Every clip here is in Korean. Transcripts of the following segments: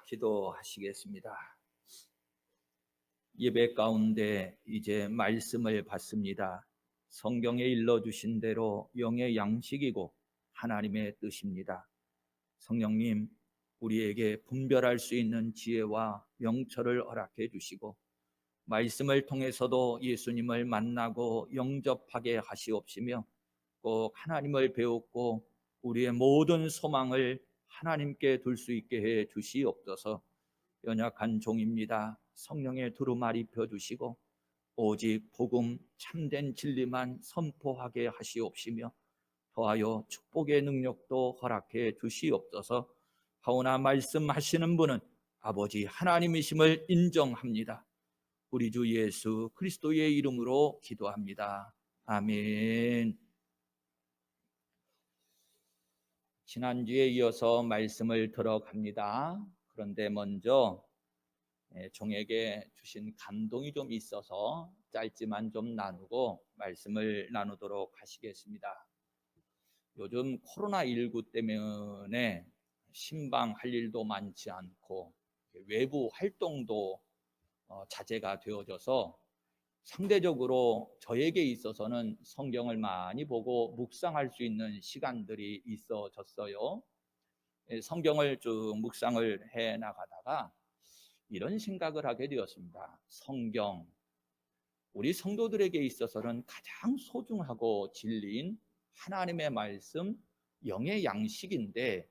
기도하시겠습니다. 예배 가운데 이제 말씀을 받습니다. 성경에 일러주신 대로 영의 양식이고 하나님의 뜻입니다. 성령님, 우리에게 분별할 수 있는 지혜와 명철을 허락해 주시고 말씀을 통해서도 예수님을 만나고 영접하게 하시옵시며 꼭 하나님을 배웠고 우리의 모든 소망을 하나님께 둘 수 있게 해 주시옵소서. 연약한 종입니다. 성령의 두루마리 펴주시고 오직 복음 참된 진리만 선포하게 하시옵시며 더하여 축복의 능력도 허락해 주시옵소서. 하오나 말씀하시는 분은 아버지 하나님이심을 인정합니다. 우리 주 예수 그리스도의 이름으로 기도합니다. 아멘. 지난주에 이어서 말씀을 들어갑니다. 그런데 먼저 종에게 주신 감동이 좀 있어서 짧지만 좀 나누고 말씀을 나누도록 하시겠습니다. 요즘 코로나19 때문에 신방할 일도 많지 않고 외부 활동도 자제가 되어져서 상대적으로 저에게 있어서는 성경을 많이 보고 묵상할 수 있는 시간들이 있어졌어요. 성경을 쭉 묵상을 해 나가다가 이런 생각을 하게 되었습니다. 성경, 우리 성도들에게 있어서는 가장 소중하고 진리인 하나님의 말씀, 영의 양식인데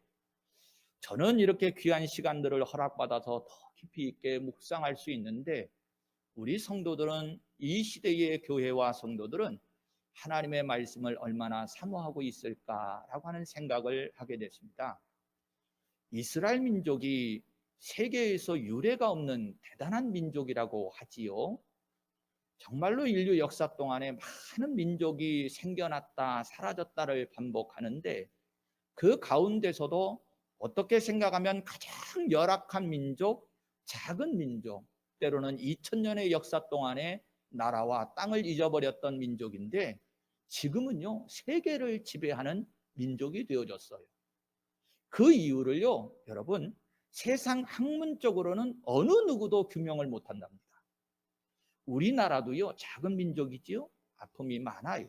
저는 이렇게 귀한 시간들을 허락받아서 더 깊이 있게 묵상할 수 있는데 우리 성도들은, 이 시대의 교회와 성도들은 하나님의 말씀을 얼마나 사모하고 있을까라고 하는 생각을 하게 됐습니다. 이스라엘 민족이 세계에서 유례가 없는 대단한 민족이라고 하지요. 정말로 인류 역사 동안에 많은 민족이 생겨났다 사라졌다를 반복하는데 그 가운데서도 어떻게 생각하면 가장 열악한 민족, 작은 민족, 때로는 2000년의 역사 동안에 나라와 땅을 잊어버렸던 민족인데 지금은요 세계를 지배하는 민족이 되어졌어요. 그 이유를요 여러분, 세상 학문적으로는 어느 누구도 규명을 못한답니다. 우리나라도요 작은 민족이지요. 아픔이 많아요.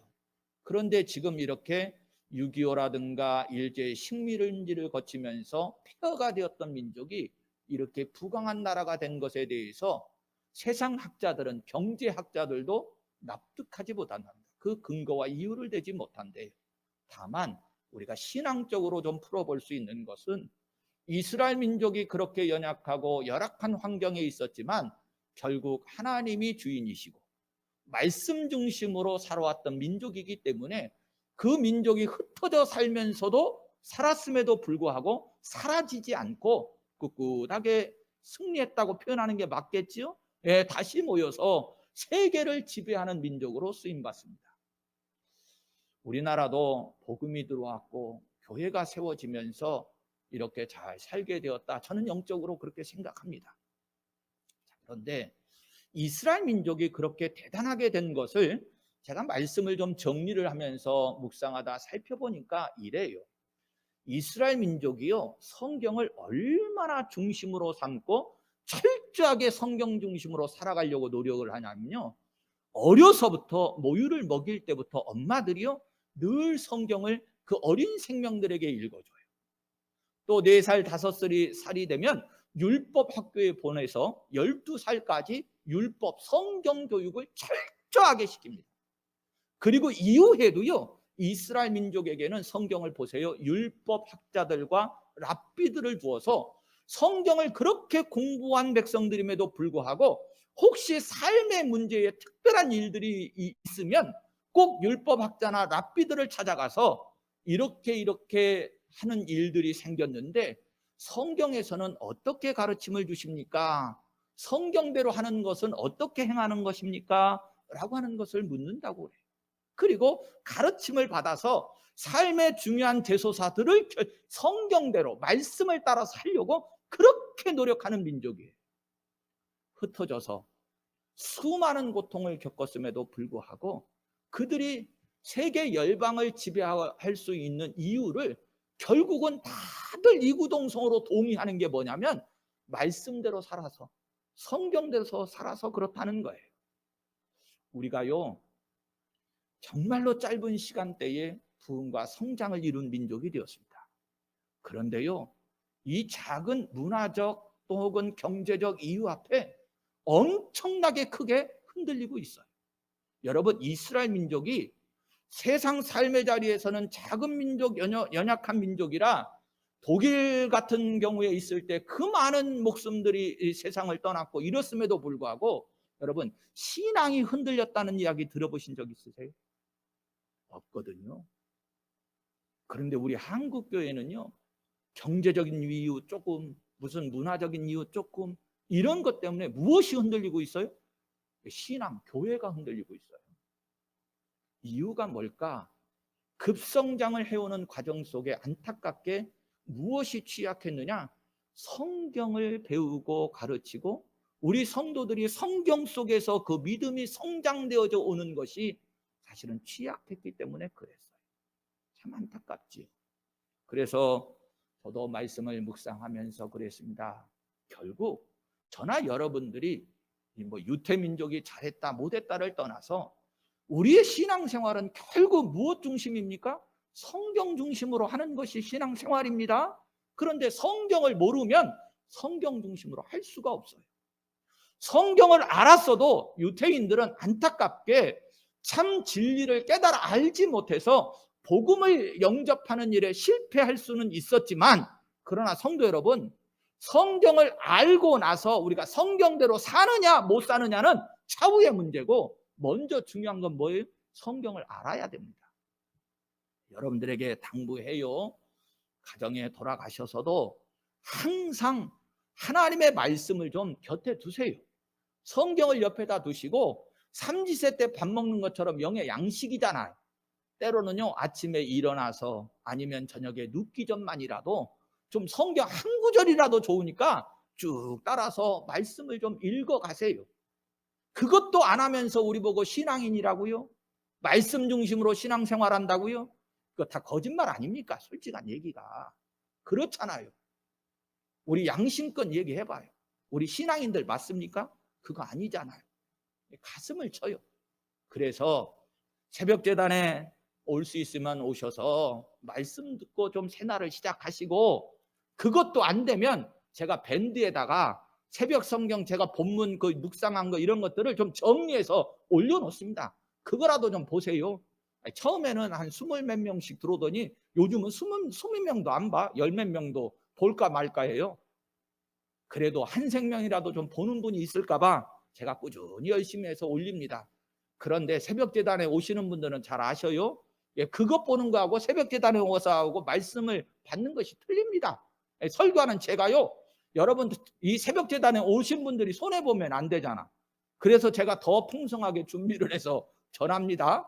그런데 지금 이렇게 6.25라든가 일제 식민지를 거치면서 폐허가 되었던 민족이 이렇게 부강한 나라가 된 것에 대해서 세상 학자들은, 경제학자들도 납득하지 못한답니다. 그 근거와 이유를 대지 못한대요. 다만 우리가 신앙적으로 좀 풀어볼 수 있는 것은 이스라엘 민족이 그렇게 연약하고 열악한 환경에 있었지만 결국 하나님이 주인이시고 말씀 중심으로 살아왔던 민족이기 때문에 그 민족이 흩어져 살면서도 살았음에도 불구하고 사라지지 않고 꿋꿋하게 승리했다고 표현하는 게 맞겠지요? 예, 다시 모여서 세계를 지배하는 민족으로 쓰임받습니다. 우리나라도 복음이 들어왔고 교회가 세워지면서 이렇게 잘 살게 되었다. 저는 영적으로 그렇게 생각합니다. 그런데 이스라엘 민족이 그렇게 대단하게 된 것을 제가 말씀을 좀 정리를 하면서 묵상하다 살펴보니까 이래요. 이스라엘 민족이요 성경을 얼마나 중심으로 삼고 철저하게 성경 중심으로 살아가려고 노력을 하냐면요, 어려서부터 모유를 먹일 때부터 엄마들이요 늘 성경을 그 어린 생명들에게 읽어줘요. 또 4살 5살이 되면 율법 학교에 보내서 12살까지 율법 성경 교육을 철저하게 시킵니다. 그리고 이후에도요 이스라엘 민족에게는 성경을 보세요, 율법 학자들과 랍비들을 두어서 성경을 그렇게 공부한 백성들임에도 불구하고 혹시 삶의 문제에 특별한 일들이 있으면 꼭 율법 학자나 랍비들을 찾아가서 이렇게 하는 일들이 생겼는데 성경에서는 어떻게 가르침을 주십니까? 성경대로 하는 것은 어떻게 행하는 것입니까? 라고 하는 것을 묻는다고 그래요. 그리고 가르침을 받아서 삶의 중요한 대소사들을 성경대로 말씀을 따라서 하려고 그렇게 노력하는 민족이에요. 흩어져서 수많은 고통을 겪었음에도 불구하고 그들이 세계 열방을 지배할 수 있는 이유를 결국은 다들 이구동성으로 동의하는 게 뭐냐면 말씀대로 살아서, 성경대로 살아서 그렇다는 거예요. 우리가요, 정말로 짧은 시간대에 부흥과 성장을 이룬 민족이 되었습니다. 그런데요, 이 작은 문화적 또 혹은 경제적 이유 앞에 엄청나게 크게 흔들리고 있어요. 여러분, 이스라엘 민족이 세상 삶의 자리에서는 작은 민족, 연약한 민족이라 독일 같은 경우에 있을 때 그 많은 목숨들이 세상을 떠났고 이렇음에도 불구하고 여러분, 신앙이 흔들렸다는 이야기 들어보신 적 있으세요? 없거든요. 그런데 우리 한국 교회는요, 경제적인 이유 조금, 무슨 문화적인 이유 조금, 이런 것 때문에 무엇이 흔들리고 있어요? 신앙, 교회가 흔들리고 있어요. 이유가 뭘까? 급성장을 해오는 과정 속에 안타깝게 무엇이 취약했느냐? 성경을 배우고 가르치고 우리 성도들이 성경 속에서 그 믿음이 성장되어져 오는 것이 사실은 취약했기 때문에 그랬어요. 참 안타깝지요. 그래서 저도 말씀을 묵상하면서 그랬습니다. 결국 저나 여러분들이 뭐 유태민족이 잘했다 못했다를 떠나서 우리의 신앙생활은 결국 무엇 중심입니까? 성경 중심으로 하는 것이 신앙생활입니다. 그런데 성경을 모르면 성경 중심으로 할 수가 없어요. 성경을 알았어도 유태인들은 안타깝게 참 진리를 깨달아 알지 못해서 복음을 영접하는 일에 실패할 수는 있었지만, 그러나 성도 여러분, 성경을 알고 나서 우리가 성경대로 사느냐 못 사느냐는 차후의 문제고, 먼저 중요한 건 뭐예요? 성경을 알아야 됩니다. 여러분들에게 당부해요. 가정에 돌아가셔서도 항상 하나님의 말씀을 좀 곁에 두세요. 성경을 옆에다 두시고 삼지세 때 밥 먹는 것처럼 영의 양식이잖아요. 때로는요, 아침에 일어나서 아니면 저녁에 눕기 전만이라도 좀 성경 한 구절이라도 좋으니까 쭉 따라서 말씀을 좀 읽어가세요. 그것도 안 하면서 우리 보고 신앙인이라고요? 말씀 중심으로 신앙생활 한다고요? 그거 다 거짓말 아닙니까? 솔직한 얘기가. 그렇잖아요. 우리 양심껏 얘기해봐요. 우리 신앙인들 맞습니까? 그거 아니잖아요. 가슴을 쳐요. 그래서 새벽재단에 올 수 있으면 오셔서 말씀 듣고 좀 새날을 시작하시고, 그것도 안 되면 제가 밴드에다가 새벽 성경 제가 본문 그 묵상한 거 이런 것들을 좀 정리해서 올려놓습니다. 그거라도 좀 보세요. 처음에는 한 20몇 명씩 들어오더니 요즘은 20명도 안 봐. 10몇 명도 볼까 말까 해요. 그래도 한 생명이라도 좀 보는 분이 있을까 봐 제가 꾸준히 열심히 해서 올립니다. 그런데 새벽재단에 오시는 분들은 잘 아셔요. 그것 보는 거하고 새벽재단에 와서 하고 말씀을 받는 것이 틀립니다. 설교하는 제가요, 여러분 이 새벽재단에 오신 분들이 손해보면 안 되잖아. 그래서 제가 더 풍성하게 준비를 해서 전합니다.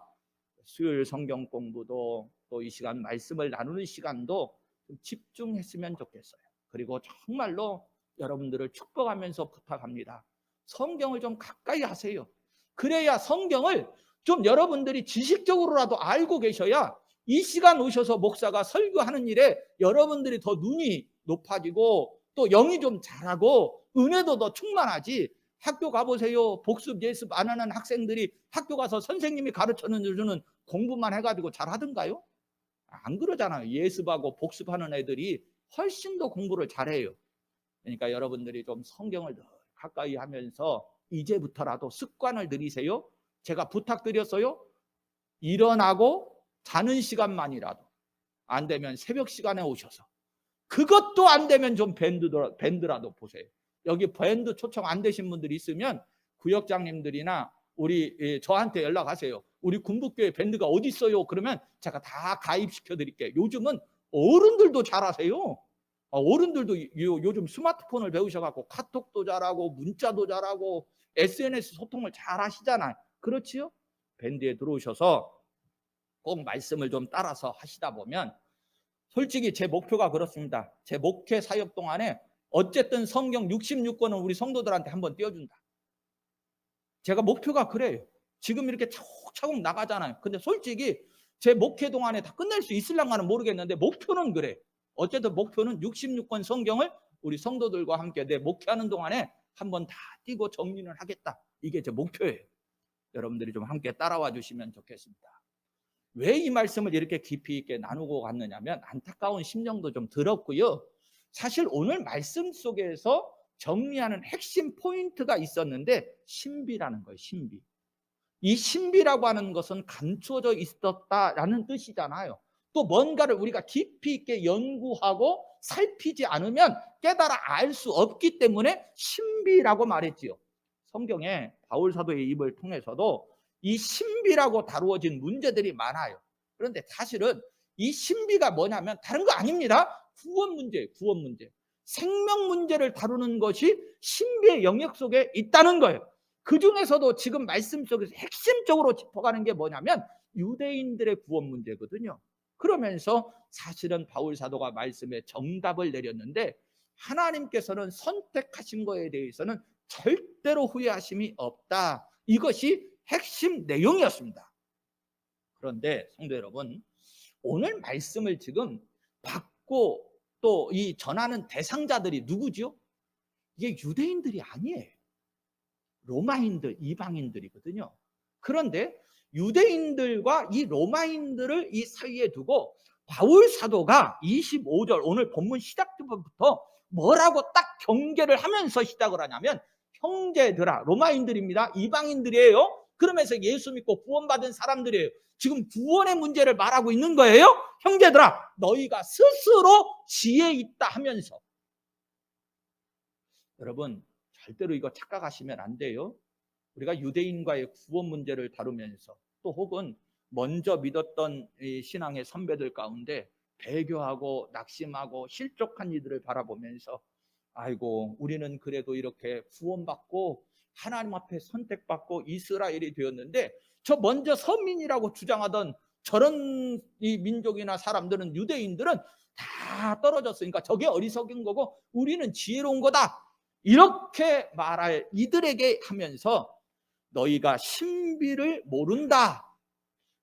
수요일 성경 공부도 또 이 시간 말씀을 나누는 시간도 좀 집중했으면 좋겠어요. 그리고 정말로 여러분들을 축복하면서 부탁합니다. 성경을 좀 가까이 하세요. 그래야 성경을 좀 여러분들이 지식적으로라도 알고 계셔야 이 시간 오셔서 목사가 설교하는 일에 여러분들이 더 눈이 높아지고 또 영이 좀 잘하고 은혜도 더 충만하지. 학교 가보세요. 복습 예습 안 하는 학생들이 학교 가서 선생님이 가르쳐주는 공부만 해가지고 잘하던가요? 안 그러잖아요. 예습하고 복습하는 애들이 훨씬 더 공부를 잘해요. 그러니까 여러분들이 좀 성경을 더 가까이 하면서 이제부터라도 습관을 들이세요. 제가 부탁드렸어요. 일어나고 자는 시간만이라도, 안 되면 새벽 시간에 오셔서, 그것도 안 되면 좀 밴드라도 보세요. 여기 밴드 초청 안 되신 분들이 있으면 구역장님들이나 우리 저한테 연락하세요. 우리 군북교회 밴드가 어디 있어요? 그러면 제가 다 가입시켜 드릴게요. 요즘은 어른들도 잘하세요. 어른들도 요즘 스마트폰을 배우셔갖고 카톡도 잘하고 문자도 잘하고 SNS 소통을 잘 하시잖아요. 그렇지요? 밴드에 들어오셔서 꼭 말씀을 좀 따라서 하시다 보면, 솔직히 제 목표가 그렇습니다. 제 목회 사역 동안에 어쨌든 성경 66권은 우리 성도들한테 한번 띄워준다. 제가 목표가 그래요. 지금 이렇게 차곡차곡 나가잖아요. 근데 솔직히 제 목회 동안에 다 끝낼 수 있을랑가는 모르겠는데 목표는 그래. 어쨌든 목표는 66권 성경을 우리 성도들과 함께 내 목회하는 동안에 한번 다 뛰고 정리는 하겠다. 이게 제 목표예요. 여러분들이 좀 함께 따라와 주시면 좋겠습니다. 왜 이 말씀을 이렇게 깊이 있게 나누고 갔느냐면 안타까운 심정도 좀 들었고요. 사실 오늘 말씀 속에서 정리하는 핵심 포인트가 있었는데 신비라는 거예요. 신비. 이 신비라고 하는 것은 감추어져 있었다라는 뜻이잖아요. 또 뭔가를 우리가 깊이 있게 연구하고 살피지 않으면 깨달아 알 수 없기 때문에 신비라고 말했지요. 성경에 바울 사도의 입을 통해서도 이 신비라고 다루어진 문제들이 많아요. 그런데 사실은 이 신비가 뭐냐면 다른 거 아닙니다. 구원 문제예요. 구원 문제. 생명 문제를 다루는 것이 신비의 영역 속에 있다는 거예요. 그 중에서도 지금 말씀 속에서 핵심적으로 짚어가는 게 뭐냐면 유대인들의 구원 문제거든요. 그러면서 사실은 바울 사도가 말씀에 정답을 내렸는데 하나님께서는 선택하신 거에 대해서는 절대로 후회하심이 없다. 이것이 핵심 내용이었습니다. 그런데 성도 여러분, 오늘 말씀을 지금 받고 또 이 전하는 대상자들이 누구죠? 이게 유대인들이 아니에요. 로마인들, 이방인들이거든요. 그런데 유대인들과 이 로마인들을 이 사이에 두고 바울 사도가 25절 오늘 본문 시작 부터 뭐라고 딱 경계를 하면서 시작을 하냐면 형제들아, 로마인들입니다. 이방인들이에요. 그러면서 예수 믿고 구원받은 사람들이에요. 지금 구원의 문제를 말하고 있는 거예요. 형제들아, 너희가 스스로 지혜 있다 하면서. 여러분, 절대로 이거 착각하시면 안 돼요. 우리가 유대인과의 구원 문제를 다루면서 또 혹은 먼저 믿었던 이 신앙의 선배들 가운데 배교하고 낙심하고 실족한 이들을 바라보면서 아이고, 우리는 그래도 이렇게 구원받고 하나님 앞에 선택받고 이스라엘이 되었는데 저 먼저 서민이라고 주장하던 저런 이 민족이나 사람들은, 유대인들은 다 떨어졌으니까 저게 어리석은 거고 우리는 지혜로운 거다, 이렇게 말할 이들에게 하면서 너희가 신비를 모른다,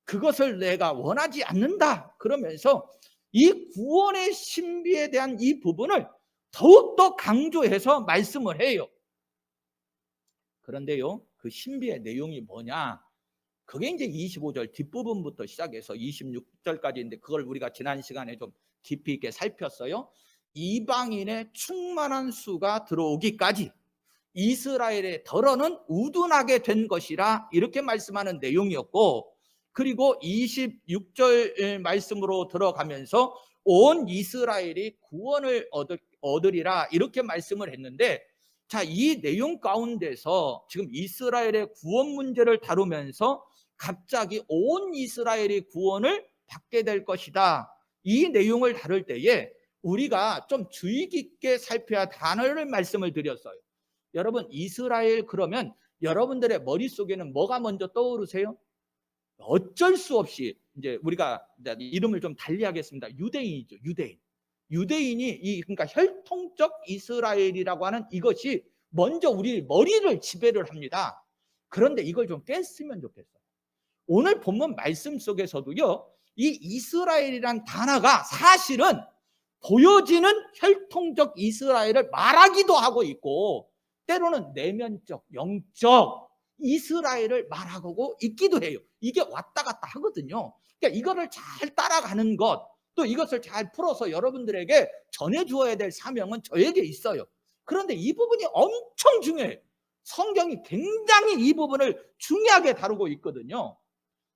그것을 내가 원하지 않는다, 그러면서 이 구원의 신비에 대한 이 부분을 더욱더 강조해서 말씀을 해요. 그런데요, 그 신비의 내용이 뭐냐? 그게 이제 25절 뒷부분부터 시작해서 26절까지인데 그걸 우리가 지난 시간에 좀 깊이 있게 살폈어요. 이방인의 충만한 수가 들어오기까지 이스라엘의 덜어는 우둔하게 된 것이라, 이렇게 말씀하는 내용이었고, 그리고 26절 말씀으로 들어가면서 온 이스라엘이 구원을 얻으리라, 이렇게 말씀을 했는데, 자, 이 내용 가운데서 지금 이스라엘의 구원 문제를 다루면서 갑자기 온 이스라엘이 구원을 받게 될 것이다, 이 내용을 다룰 때에 우리가 좀 주의 깊게 살펴야 할 단어를 말씀을 드렸어요. 여러분, 이스라엘 그러면 여러분들의 머릿속에는 뭐가 먼저 떠오르세요? 어쩔 수 없이 이제 우리가 이름을 좀 달리 하겠습니다. 유대인이죠. 유대인. 유대인이 그러니까 혈통적 이스라엘이라고 하는 이것이 먼저 우리 머리를 지배를 합니다. 그런데 이걸 좀 깼으면 좋겠어요. 오늘 본문 말씀 속에서도요, 이 이스라엘이란 단어가 사실은 보여지는 혈통적 이스라엘을 말하기도 하고 있고, 때로는 내면적, 영적 이스라엘을 말하고 있기도 해요. 이게 왔다 갔다 하거든요. 그러니까 이거를 잘 따라가는 것, 또 이것을 잘 풀어서 여러분들에게 전해주어야 될 사명은 저에게 있어요. 그런데 이 부분이 엄청 중요해요. 성경이 굉장히 이 부분을 중요하게 다루고 있거든요.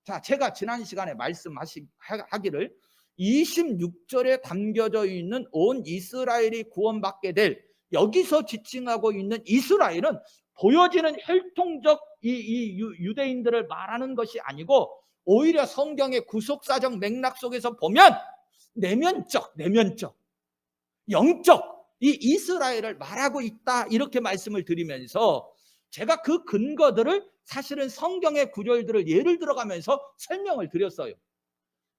자, 제가 지난 시간에 말씀하기를 26절에 담겨져 있는 온 이스라엘이 구원받게 될, 여기서 지칭하고 있는 이스라엘은 보여지는 혈통적 이 유대인들을 말하는 것이 아니고, 오히려 성경의 구속사적 맥락 속에서 보면 내면적, 영적 이 이스라엘을 말하고 있다, 이렇게 말씀을 드리면서 제가 그 근거들을 사실은 성경의 구절들을 예를 들어가면서 설명을 드렸어요.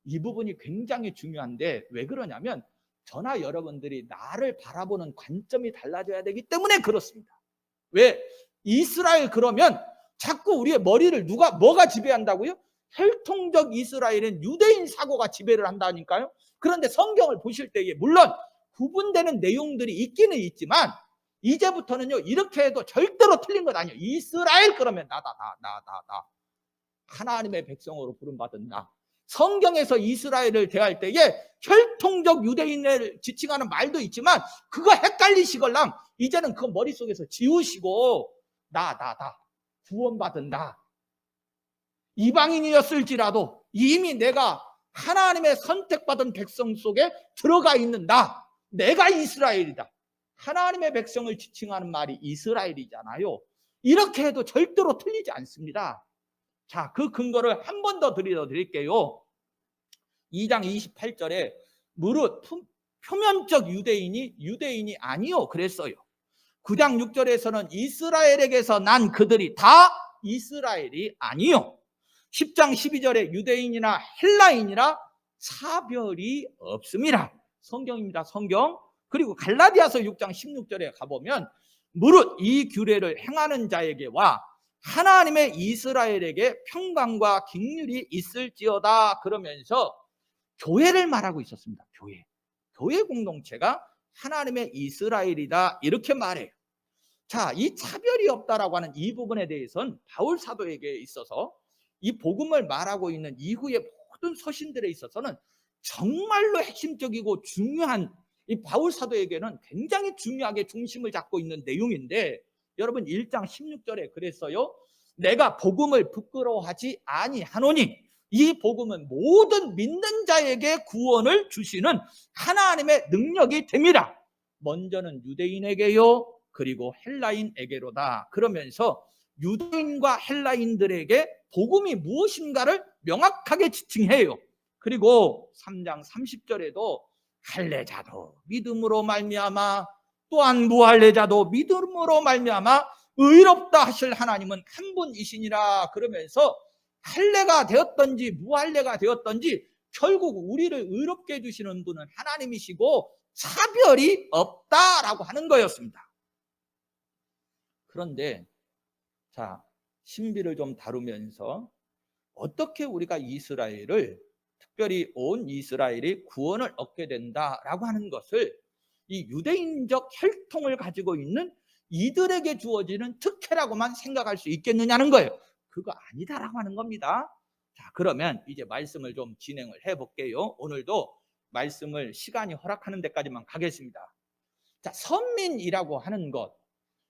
이 부분이 굉장히 중요한데 왜 그러냐면 저나 여러분들이 나를 바라보는 관점이 달라져야 되기 때문에 그렇습니다. 왜? 이스라엘 그러면 자꾸 우리의 머리를 뭐가 지배한다고요? 혈통적 이스라엘은 유대인 사고가 지배를 한다니까요. 그런데 성경을 보실 때에 물론 구분되는 내용들이 있기는 있지만 이제부터는요 이렇게 해도 절대로 틀린 것 아니에요. 이스라엘 그러면 나 하나님의 백성으로 부름받은 나. 성경에서 이스라엘을 대할 때에 혈통적 유대인을 지칭하는 말도 있지만 그거 헷갈리시걸랑 이제는 그 머릿속에서 지우시고 나 구원받은 나. 이방인이었을지라도 이미 내가 하나님의 선택받은 백성 속에 들어가 있는 나. 내가 이스라엘이다. 하나님의 백성을 지칭하는 말이 이스라엘이잖아요. 이렇게 해도 절대로 틀리지 않습니다. 자, 그 근거를 한 번 더 드릴게요. 2장 28절에 무릇 표면적 유대인이 아니요 그랬어요. 9장 6절에서는 이스라엘에게서 난 그들이 다 이스라엘이 아니요. 10장 12절에 유대인이나 헬라인이라 사별이 없습니다. 성경입니다. 성경. 그리고 갈라디아서 6장 16절에 가보면 무릇 이 규례를 행하는 자에게와 하나님의 이스라엘에게 평강과 긍휼이 있을지어다 그러면서 교회를 말하고 있었습니다. 교회 공동체가 하나님의 이스라엘이다 이렇게 말해요. 자, 이 차별이 없다라고 하는 이 부분에 대해서는 바울 사도에게 있어서 이 복음을 말하고 있는 이후의 모든 서신들에 있어서는 정말로 핵심적이고 중요한 이 바울 사도에게는 굉장히 중요하게 중심을 잡고 있는 내용인데 여러분 1장 16절에 그랬어요. 내가 복음을 부끄러워하지 아니하노니 이 복음은 모든 믿는 자에게 구원을 주시는 하나님의 능력이 됩니다. 먼저는 유대인에게요 그리고 헬라인에게로다. 그러면서 유대인과 헬라인들에게 복음이 무엇인가를 명확하게 지칭해요. 그리고 3장 30절에도 할례자도 믿음으로 말미암아 또한 무할례자도 믿음으로 말미암아 의롭다 하실 하나님은 한 분이시니라 그러면서 할례가 되었던지 무할례가 되었던지 결국 우리를 의롭게 해주시는 분은 하나님이시고 차별이 없다라고 하는 거였습니다. 그런데 자, 신비를 좀 다루면서 어떻게 우리가 이스라엘을 특별히 온 이스라엘이 구원을 얻게 된다라고 하는 것을 이 유대인적 혈통을 가지고 있는 이들에게 주어지는 특혜라고만 생각할 수 있겠느냐는 거예요. 그거 아니다라고 하는 겁니다. 자, 그러면 이제 말씀을 좀 진행을 해볼게요. 오늘도 말씀을 시간이 허락하는 데까지만 가겠습니다. 자, 선민이라고 하는 것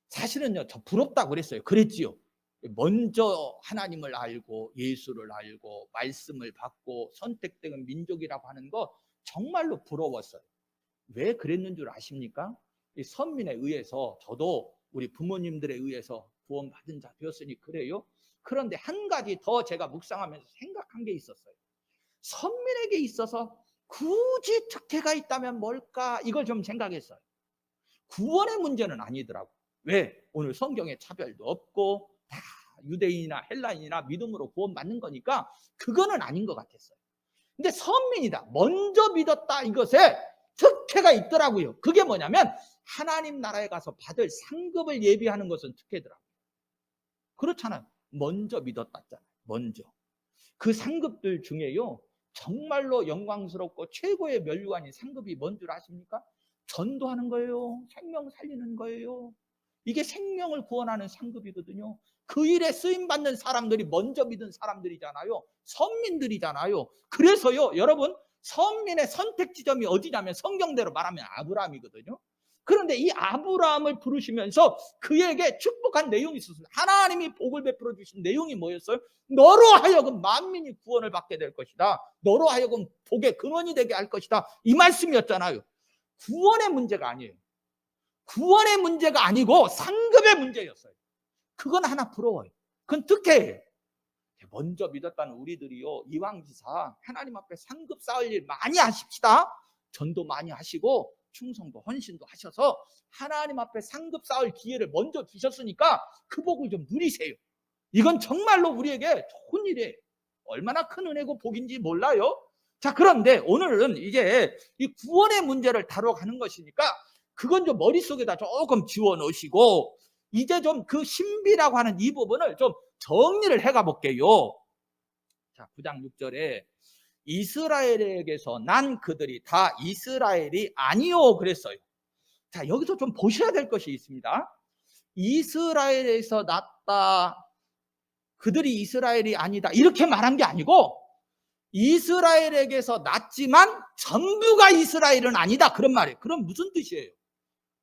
사실은요 저 부럽다고 그랬어요. 그랬지요. 먼저 하나님을 알고 예수를 알고 말씀을 받고 선택된 민족이라고 하는 거 정말로 부러웠어요. 왜 그랬는 줄 아십니까? 이 선민에 의해서 저도 우리 부모님들에 의해서 구원받은 자 되었으니 그래요. 그런데 한 가지 더 제가 묵상하면서 생각한 게 있었어요. 선민에게 있어서 굳이 특혜가 있다면 뭘까? 이걸 좀 생각했어요. 구원의 문제는 아니더라고. 왜? 오늘 성경에 차별도 없고 다 유대인이나 헬라인이나 믿음으로 구원받는 거니까 그거는 아닌 것 같았어요. 근데 선민이다. 먼저 믿었다. 이것에 특혜가 있더라고요. 그게 뭐냐면 하나님 나라에 가서 받을 상급을 예비하는 것은 특혜더라고요. 그렇잖아요. 먼저 믿었다잖아요. 먼저. 그 상급들 중에요. 정말로 영광스럽고 최고의 면류관인 상급이 뭔 줄 아십니까? 전도하는 거예요. 생명 살리는 거예요. 이게 생명을 구원하는 상급이거든요. 그 일에 쓰임받는 사람들이 먼저 믿은 사람들이잖아요. 선민들이잖아요. 그래서요 여러분 선민의 선택 지점이 어디냐면 성경대로 말하면 아브라함이거든요. 그런데 이 아브라함을 부르시면서 그에게 축복한 내용이 있었어요. 하나님이 복을 베풀어 주신 내용이 뭐였어요? 너로 하여금 만민이 구원을 받게 될 것이다. 너로 하여금 복의 근원이 되게 할 것이다. 이 말씀이었잖아요. 구원의 문제가 아니에요. 구원의 문제가 아니고 상급의 문제였어요. 그건 하나 부러워요. 그건 특혜예요. 먼저 믿었다는 우리들이요 이왕지사 하나님 앞에 상급 쌓을 일 많이 하십시다. 전도 많이 하시고 충성도 헌신도 하셔서 하나님 앞에 상급 쌓을 기회를 먼저 주셨으니까 그 복을 좀 누리세요. 이건 정말로 우리에게 좋은 일이에요. 얼마나 큰 은혜고 복인지 몰라요. 자, 그런데 오늘은 이제 이 구원의 문제를 다뤄가는 것이니까 그건 좀 머릿속에다 조금 지워놓으시고 이제 좀 그 신비라고 하는 이 부분을 좀 정리를 해가 볼게요. 자, 9장 6절에 이스라엘에게서 난 그들이 다 이스라엘이 아니요 그랬어요. 자, 여기서 좀 보셔야 될 것이 있습니다. 이스라엘에서 났다, 그들이 이스라엘이 아니다, 이렇게 말한 게 아니고 이스라엘에게서 났지만 전부가 이스라엘은 아니다, 그런 말이에요. 그럼 무슨 뜻이에요?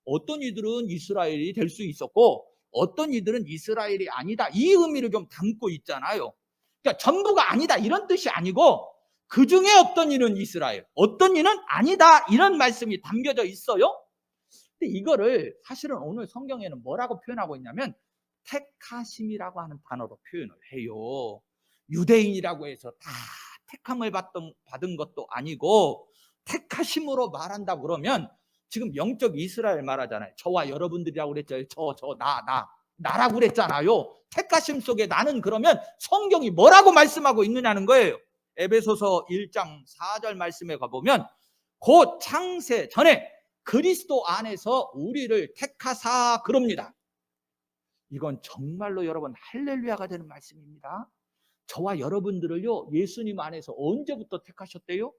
어떤 이들은 이스라엘이 될 수 있었고 어떤 이들은 이스라엘이 아니다, 이 의미를 좀 담고 있잖아요. 그러니까 전부가 아니다 이런 뜻이 아니고 그 중에 어떤 이는 이스라엘, 어떤 이는 아니다, 이런 말씀이 담겨져 있어요. 근데 이거를 사실은 오늘 성경에는 뭐라고 표현하고 있냐면 택하심이라고 하는 단어로 표현을 해요. 유대인이라고 해서 다 택함을 받은 것도 아니고 택하심으로 말한다 그러면 지금 영적 이스라엘 말하잖아요. 저와 여러분들이라고 그랬죠. 나라고 그랬잖아요. 택하심 속에 나는, 그러면 성경이 뭐라고 말씀하고 있느냐는 거예요. 에베소서 1장 4절 말씀에 가보면 곧 창세 전에 그리스도 안에서 우리를 택하사 그럽니다. 이건 정말로 여러분 할렐루야가 되는 말씀입니다. 저와 여러분들을요, 예수님 안에서 언제부터 택하셨대요?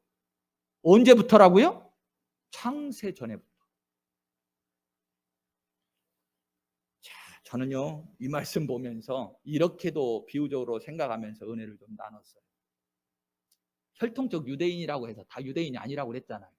언제부터라고요? 창세 전에부터. 자, 저는요, 이 말씀 보면서 이렇게도 비유적으로 생각하면서 은혜를 좀 나눴어요. 혈통적 유대인이라고 해서 다 유대인이 아니라고 그랬잖아요.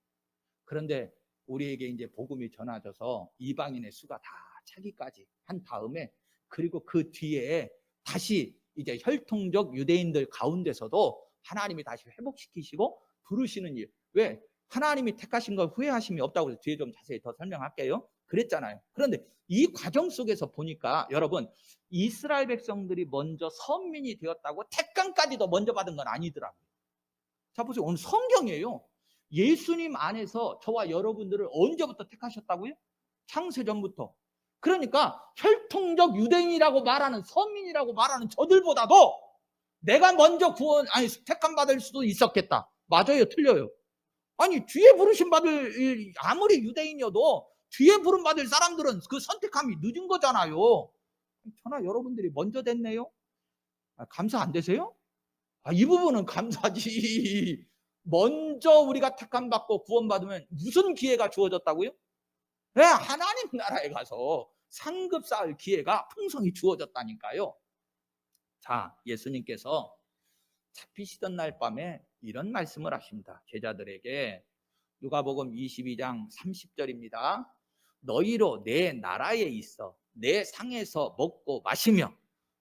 그런데 우리에게 이제 복음이 전해져서 이방인의 수가 다 차기까지 한 다음에, 그리고 그 뒤에 다시 이제 혈통적 유대인들 가운데서도 하나님이 다시 회복시키시고 부르시는 일. 왜? 하나님이 택하신 걸 후회하심이 없다고 해서 뒤에 좀 자세히 더 설명할게요. 그랬잖아요. 그런데 이 과정 속에서 보니까 여러분, 이스라엘 백성들이 먼저 선민이 되었다고 택감까지도 먼저 받은 건 아니더라고요. 자, 보세요. 오늘 성경이에요. 예수님 안에서 저와 여러분들을 언제부터 택하셨다고요? 창세전부터. 그러니까 혈통적 유대인이라고 말하는, 선민이라고 말하는 저들보다도 내가 먼저 택함 받을 수도 있었겠다. 맞아요, 틀려요? 아니, 뒤에 부르심 받을, 아무리 유대인이어도 뒤에 부름 받을 사람들은 그 선택함이 늦은 거잖아요. 저나 여러분들이 먼저 됐네요. 감사 안 되세요? 이 부분은 감사지. 먼저 우리가 택함 받고 구원받으면 무슨 기회가 주어졌다고요? 네, 하나님 나라에 가서 상급 쌓을 기회가 풍성히 주어졌다니까요. 자, 예수님께서 잡히시던 날 밤에 이런 말씀을 하십니다. 제자들에게. 누가복음 22장 30절입니다. 너희로 내 나라에 있어 내 상에서 먹고 마시며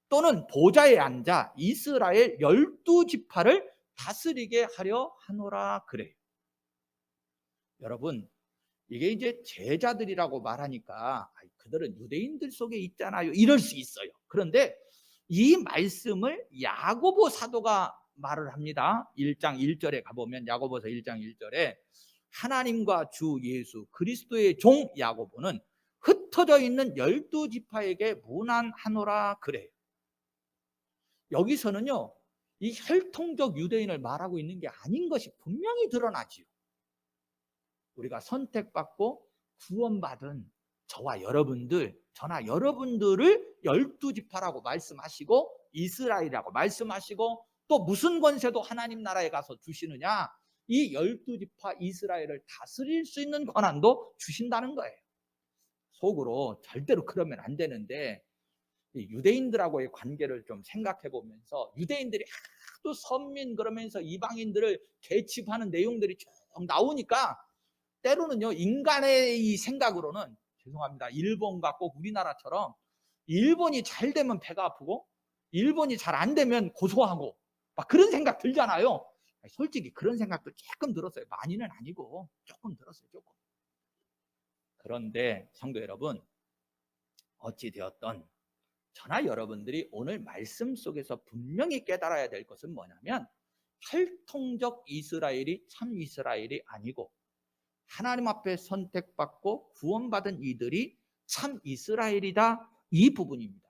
또는 보좌에 앉아 이스라엘 12지파를 다스리게 하려 하노라 그래요. 여러분, 이게 이제 제자들이라고 말하니까 그들은 유대인들 속에 있잖아요, 이럴 수 있어요. 그런데 이 말씀을 야고보 사도가 말을 합니다. 1장 1절에 가보면 야고보서 1장 1절에 하나님과 주 예수 그리스도의 종 야고보는 흩어져 있는 12지파에게 문안하노라 그래요. 여기서는요, 이 혈통적 유대인을 말하고 있는 게 아닌 것이 분명히 드러나지요. 우리가 선택받고 구원받은 저와 여러분들, 저나 여러분들을 12지파라고 말씀하시고 이스라엘이라고 말씀하시고 또 무슨 권세도 하나님 나라에 가서 주시느냐, 이 12지파 이스라엘을 다스릴 수 있는 권한도 주신다는 거예요. 속으로 절대로 그러면 안 되는데, 유대인들하고의 관계를 좀 생각해 보면서 유대인들이 하도 선민 그러면서 이방인들을 계집하는 내용들이 쭉 나오니까 때로는요, 인간의 이 생각으로는, 죄송합니다, 일본과 꼭 우리나라처럼 일본이 잘 되면 배가 아프고 일본이 잘 안 되면 고소하고 막 그런 생각 들잖아요. 솔직히 그런 생각도 조금 들었어요. 많이는 아니고 조금 들었어요, 조금. 그런데 성도 여러분, 어찌 되었던 저나 여러분들이 오늘 말씀 속에서 분명히 깨달아야 될 것은 뭐냐면, 혈통적 이스라엘이 참 이스라엘이 아니고 하나님 앞에 선택받고 구원받은 이들이 참 이스라엘이다, 이 부분입니다.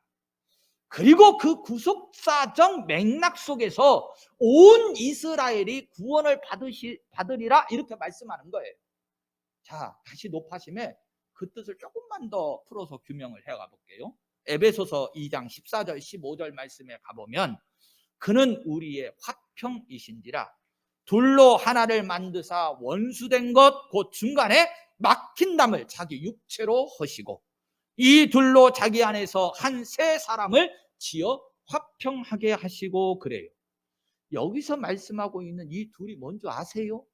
그리고 그 구속사적 맥락 속에서 온 이스라엘이 구원을 받으리라, 이렇게 말씀하는 거예요. 자, 다시 높아심에 그 뜻을 조금만 더 풀어서 규명을 해가 볼게요. 에베소서 2장 14절 15절 말씀에 가보면 그는 우리의 화평이신지라 둘로 하나를 만드사 원수된 것 곧 중간에 막힌 담을 자기 육체로 허시고 이 둘로 자기 안에서 한 세 사람을 지어 화평하게 하시고 그래요. 여기서 말씀하고 있는 이 둘이 뭔지 아세요?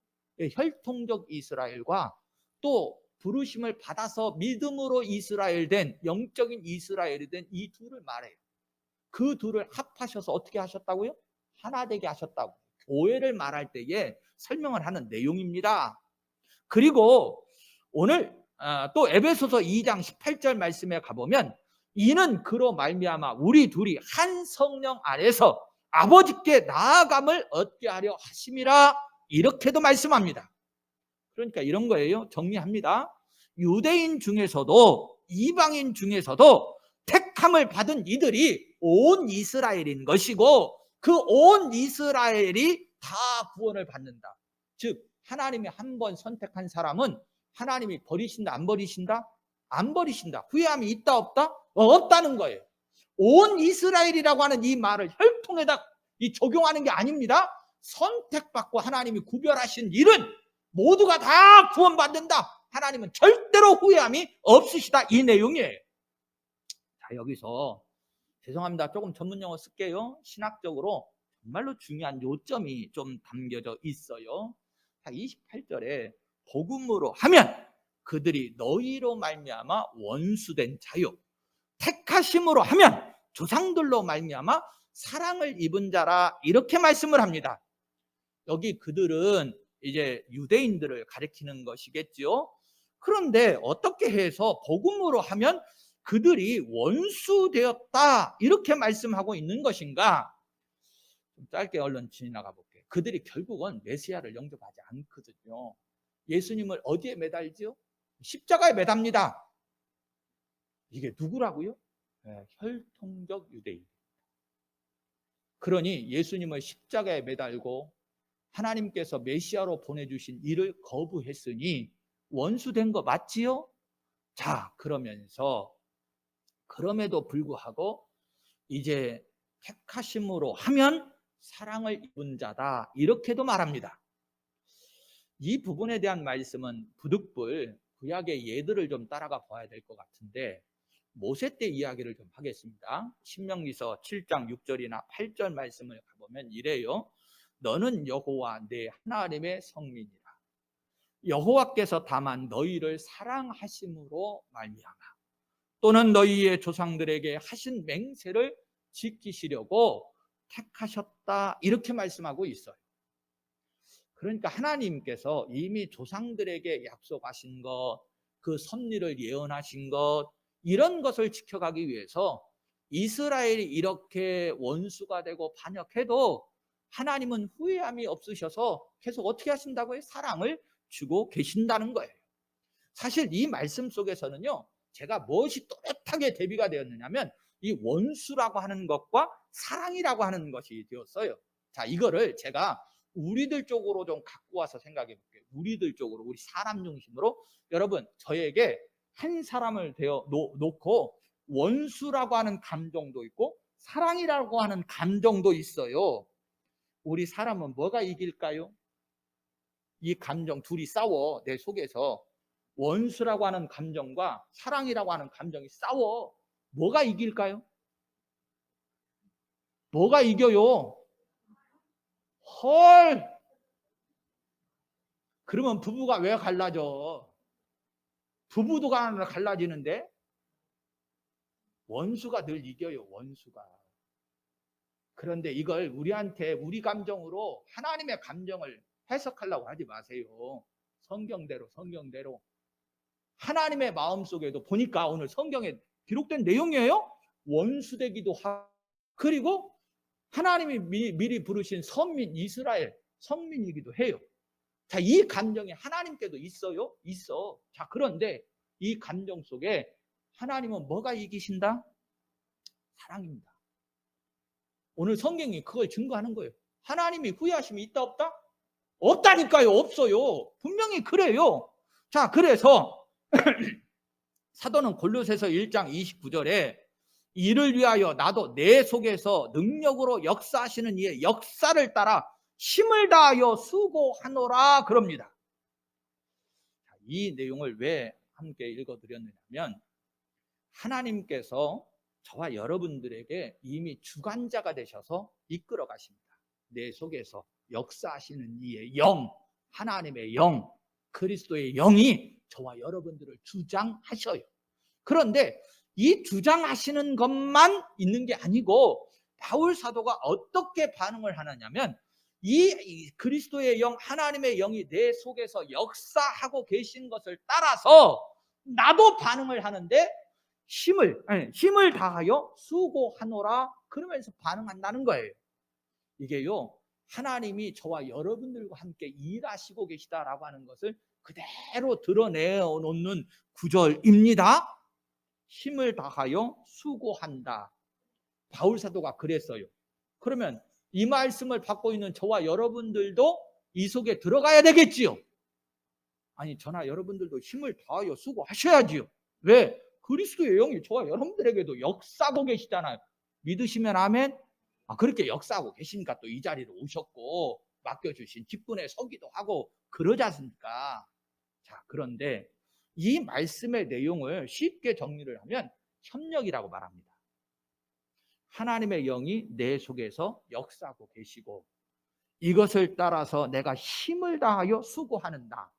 혈통적 이스라엘과 또 부르심을 받아서 믿음으로 이스라엘 된, 영적인 이스라엘이 된 이 둘을 말해요. 그 둘을 합하셔서 어떻게 하셨다고요? 하나 되게 하셨다고. 교회를 말할 때에 설명을 하는 내용입니다. 그리고 오늘 또 에베소서 2장 18절 말씀에 가보면 이는 그로 말미암아 우리 둘이 한 성령 안에서 아버지께 나아감을 얻게 하려 하심이라 이렇게도 말씀합니다. 그러니까 이런 거예요. 정리합니다. 유대인 중에서도 이방인 중에서도 택함을 받은 이들이 온 이스라엘인 것이고 그 온 이스라엘이 다 구원을 받는다. 즉 하나님이 한 번 선택한 사람은 하나님이 버리신다 안 버리신다? 안 버리신다. 후회함이 있다 없다? 없다는 거예요. 온 이스라엘이라고 하는 이 말을 혈통에다 적용하는 게 아닙니다. 선택받고 하나님이 구별하신 일은 모두가 다 구원받는다. 하나님은 절대로 후회함이 없으시다. 이 내용이에요. 자, 여기서 죄송합니다. 조금 전문 용어 쓸게요. 신학적으로 정말로 중요한 요점이 좀 담겨져 있어요. 28절에 복음으로 하면 그들이 너희로 말미암아 원수된 자요 택하심으로 하면 조상들로 말미암아 사랑을 입은 자라 이렇게 말씀을 합니다. 여기 그들은 이제 유대인들을 가리키는 것이겠죠. 그런데 어떻게 해서 복음으로 하면 그들이 원수되었다 이렇게 말씀하고 있는 것인가? 좀 짧게 얼른 지나가 볼게요. 그들이 결국은 메시아를 영접하지 않거든요. 예수님을 어디에 매달죠? 십자가에 매답니다. 이게 누구라고요? 네, 혈통적 유대인. 그러니 예수님을 십자가에 매달고 하나님께서 메시아로 보내주신 이를 거부했으니 원수된 거 맞지요? 자, 그러면서 그럼에도 불구하고 이제 택하심으로 하면 사랑을 입은 자다 이렇게도 말합니다. 이 부분에 대한 말씀은 부득불 구약의 예들을 좀 따라가 봐야 될 것 같은데 모세 때 이야기를 좀 하겠습니다. 신명기서 7장 6절이나 8절 말씀을 가보면 이래요. 너는 여호와 내 하나님의 성민이라. 여호와께서 다만 너희를 사랑하심으로 말미암아 또는 너희의 조상들에게 하신 맹세를 지키시려고 택하셨다 이렇게 말씀하고 있어요. 그러니까 하나님께서 이미 조상들에게 약속하신 것, 그 섭리를 예언하신 것 이런 것을 지켜가기 위해서 이스라엘이 이렇게 원수가 되고 반역해도 하나님은 후회함이 없으셔서 계속 어떻게 하신다고요? 사랑을 주고 계신다는 거예요. 사실 이 말씀 속에서는요, 제가 무엇이 또렷하게 대비가 되었느냐면 이 원수라고 하는 것과 사랑이라고 하는 것이 되었어요. 자, 이거를 제가 우리들 쪽으로 좀 갖고 와서 생각해 볼게요. 우리들 쪽으로, 우리 사람 중심으로. 여러분, 저에게 한 사람을 놓고 원수라고 하는 감정도 있고 사랑이라고 하는 감정도 있어요. 우리 사람은 뭐가 이길까요? 이 감정 둘이 싸워. 내 속에서 원수라고 하는 감정과 사랑이라고 하는 감정이 싸워. 뭐가 이길까요? 뭐가 이겨요? 헐! 그러면 부부가 왜 갈라져? 부부도 갈라지는데 원수가 늘 이겨요. 원수가. 그런데 이걸 우리한테 우리 감정으로 하나님의 감정을 해석하려고 하지 마세요. 성경대로 하나님의 마음속에도 보니까 오늘 성경에 기록된 내용이에요. 원수되기도 하고 그리고 하나님이 미리 부르신 선민 이스라엘 성민이기도 해요. 자, 이 감정이 하나님께도 있어요? 있어. 자, 그런데 이 감정 속에 하나님은 뭐가 이기신다? 사랑입니다. 오늘 성경이 그걸 증거하는 거예요. 하나님이 후회하심이 있다 없다? 없다니까요. 없어요. 분명히 그래요. 자, 그래서 사도는 골로새서 1장 29절에 이를 위하여 나도 내 속에서 능력으로 역사하시는 이의 역사를 따라 힘을 다하여 수고하노라 그럽니다. 이 내용을 왜 함께 읽어드렸느냐면 하나님께서 저와 여러분들에게 이미 주관자가 되셔서 이끌어 가십니다. 내 속에서 역사하시는 이의 영, 하나님의 영, 그리스도의 영이 저와 여러분들을 주장하셔요. 그런데 이 주장하시는 것만 있는 게 아니고 바울 사도가 어떻게 반응을 하느냐면 이 그리스도의 영, 하나님의 영이 내 속에서 역사하고 계신 것을 따라서 나도 반응을 하는데 힘을 다하여 수고하노라 그러면서 반응한다는 거예요. 이게요, 하나님이 저와 여러분들과 함께 일하시고 계시다라고 하는 것을 그대로 드러내어 놓는 구절입니다. 힘을 다하여 수고한다. 바울 사도가 그랬어요. 그러면 이 말씀을 받고 있는 저와 여러분들도 이 속에 들어가야 되겠지요. 아니, 저나 여러분들도 힘을 다하여 수고하셔야지요. 왜? 그리스도의 영이 저와 여러분들에게도 역사하고 계시잖아요. 믿으시면 아멘. 그렇게 역사하고 계시니까 또 이 자리로 오셨고 맡겨주신 직분에 서기도 하고 그러지 않습니까? 자, 그런데 이 말씀의 내용을 쉽게 정리를 하면 협력이라고 말합니다. 하나님의 영이 내 속에서 역사하고 계시고 이것을 따라서 내가 힘을 다하여 수고하는다.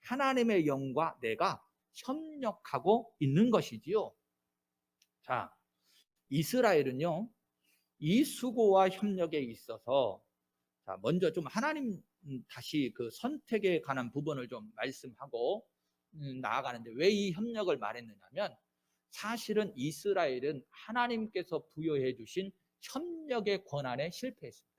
하나님의 영과 내가 협력하고 있는 것이지요. 자, 이스라엘은요, 이 수고와 협력에 있어서 자, 먼저 좀 하나님 다시 그 선택에 관한 부분을 좀 말씀하고 나아가는데 왜 이 협력을 말했느냐면 사실은 이스라엘은 하나님께서 부여해 주신 협력의 권한에 실패했습니다.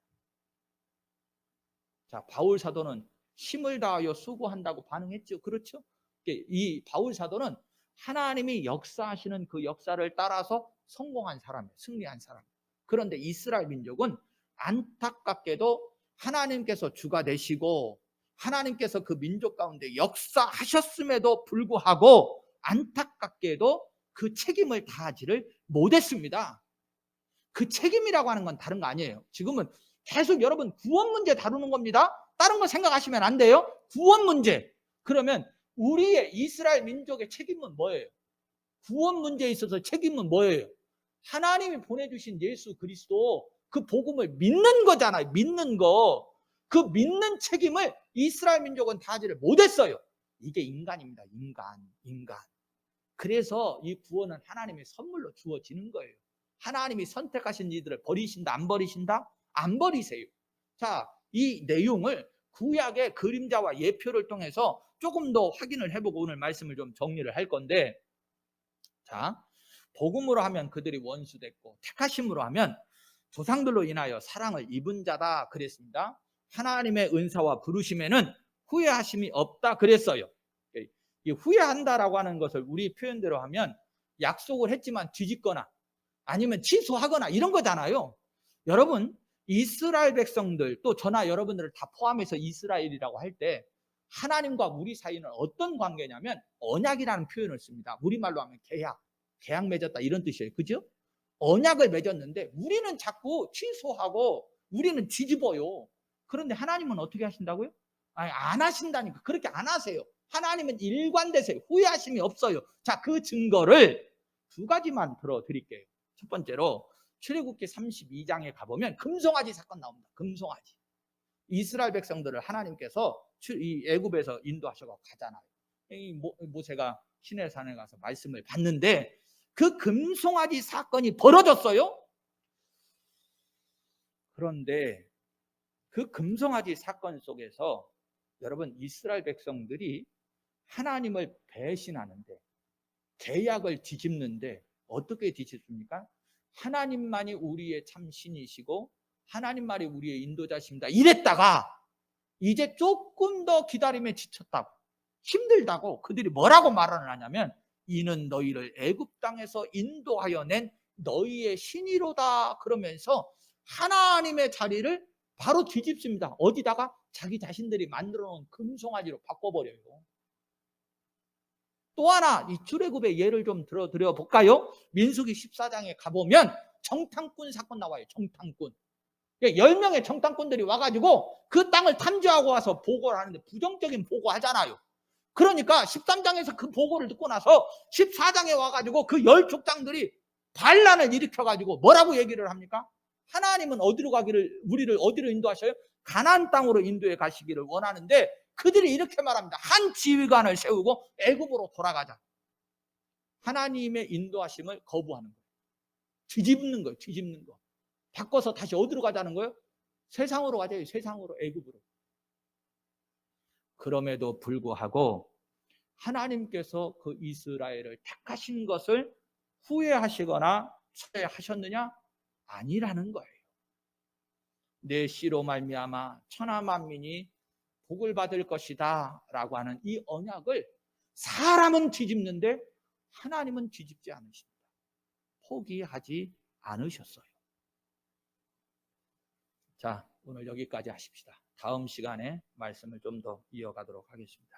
자, 바울 사도는 힘을 다하여 수고한다고 반응했죠. 그렇죠? 이 바울 사도는 하나님이 역사하시는 그 역사를 따라서 성공한 사람이에요. 승리한 사람. 그런데 이스라엘 민족은 안타깝게도 하나님께서 주가 되시고 하나님께서 그 민족 가운데 역사하셨음에도 불구하고 안타깝게도 그 책임을 다하지를 못했습니다. 그 책임이라고 하는 건 다른 거 아니에요. 지금은 계속 여러분 구원 문제 다루는 겁니다. 다른 거 생각하시면 안 돼요. 구원 문제. 그러면 우리의 이스라엘 민족의 책임은 뭐예요? 구원 문제에 있어서 책임은 뭐예요? 하나님이 보내주신 예수 그리스도 그 복음을 믿는 거잖아요. 믿는 거. 그 믿는 책임을 이스라엘 민족은 다하지를 못했어요. 이게 인간입니다. 인간. 그래서 이 구원은 하나님의 선물로 주어지는 거예요. 하나님이 선택하신 이들을 버리신다? 안 버리신다? 안 버리세요. 자, 이 내용을 구약의 그림자와 예표를 통해서 조금 더 확인을 해보고 오늘 말씀을 좀 정리를 할 건데, 자, 복음으로 하면 그들이 원수됐고 택하심으로 하면 조상들로 인하여 사랑을 입은 자다 그랬습니다. 하나님의 은사와 부르심에는 후회하심이 없다 그랬어요. 이 후회한다라고 하는 것을 우리 표현대로 하면 약속을 했지만 뒤집거나 아니면 취소하거나 이런 거잖아요. 여러분, 이스라엘 백성들 또 저나 여러분들을 다 포함해서 이스라엘이라고 할 때 하나님과 우리 사이는 어떤 관계냐면 언약이라는 표현을 씁니다. 우리말로 하면 계약 맺었다 이런 뜻이에요. 그죠? 언약을 맺었는데 우리는 자꾸 취소하고 우리는 뒤집어요. 그런데 하나님은 어떻게 하신다고요? 아니, 안 하신다니까. 그렇게 안 하세요. 하나님은 일관되세요. 후회하심이 없어요. 자, 그 증거를 두 가지만 들어드릴게요. 첫 번째로 출애굽기 32장에 가보면 금송아지 사건 나옵니다. 금송아지. 이스라엘 백성들을 하나님께서 이 애굽에서 인도하셔서 가잖아요. 이 모세가 시내산에 가서 말씀을 받는데 그 금송아지 사건이 벌어졌어요. 그런데 그 금송아지 사건 속에서 여러분 이스라엘 백성들이 하나님을 배신하는데 계약을 뒤집는데 어떻게 뒤집습니까? 하나님만이 우리의 참 신이시고 하나님만이 우리의 인도자십니다. 이랬다가 이제 조금 더 기다림에 지쳤다고 힘들다고 그들이 뭐라고 말을 하냐면 이는 너희를 애굽 땅에서 인도하여 낸 너희의 신이로다 그러면서 하나님의 자리를 바로 뒤집습니다. 어디다가? 자기 자신들이 만들어 놓은 금송아지로 바꿔버려요. 또 하나 이 출애굽의 예를 좀 들어드려 볼까요? 민수기 14장에 가보면 정탐꾼 사건 나와요. 정탐꾼. 10명의 정탐꾼들이 와가지고 그 땅을 탐지하고 와서 보고를 하는데 부정적인 보고 하잖아요. 그러니까 13장에서 그 보고를 듣고 나서 14장에 와가지고 그 10족장들이 반란을 일으켜가지고 뭐라고 얘기를 합니까? 하나님은 어디로 가기를, 우리를 어디로 인도하셔요? 가나안 땅으로 인도해 가시기를 원하는데 그들이 이렇게 말합니다. 한 지휘관을 세우고 애굽으로 돌아가자. 하나님의 인도하심을 거부하는 거예요. 뒤집는 거예요. 뒤집는 거. 바꿔서 다시 어디로 가자는 거예요? 세상으로 가자요. 세상으로, 애굽으로. 그럼에도 불구하고 하나님께서 그 이스라엘을 택하신 것을 후회하시거나 철회하셨느냐? 아니라는 거예요. 내 씨로 말미암아 천하 만민이 복을 받을 것이다 라고 하는 이 언약을 사람은 뒤집는데 하나님은 뒤집지 않으십니다. 포기하지 않으셨어요. 자, 오늘 여기까지 하십시다. 다음 시간에 말씀을 좀 더 이어가도록 하겠습니다.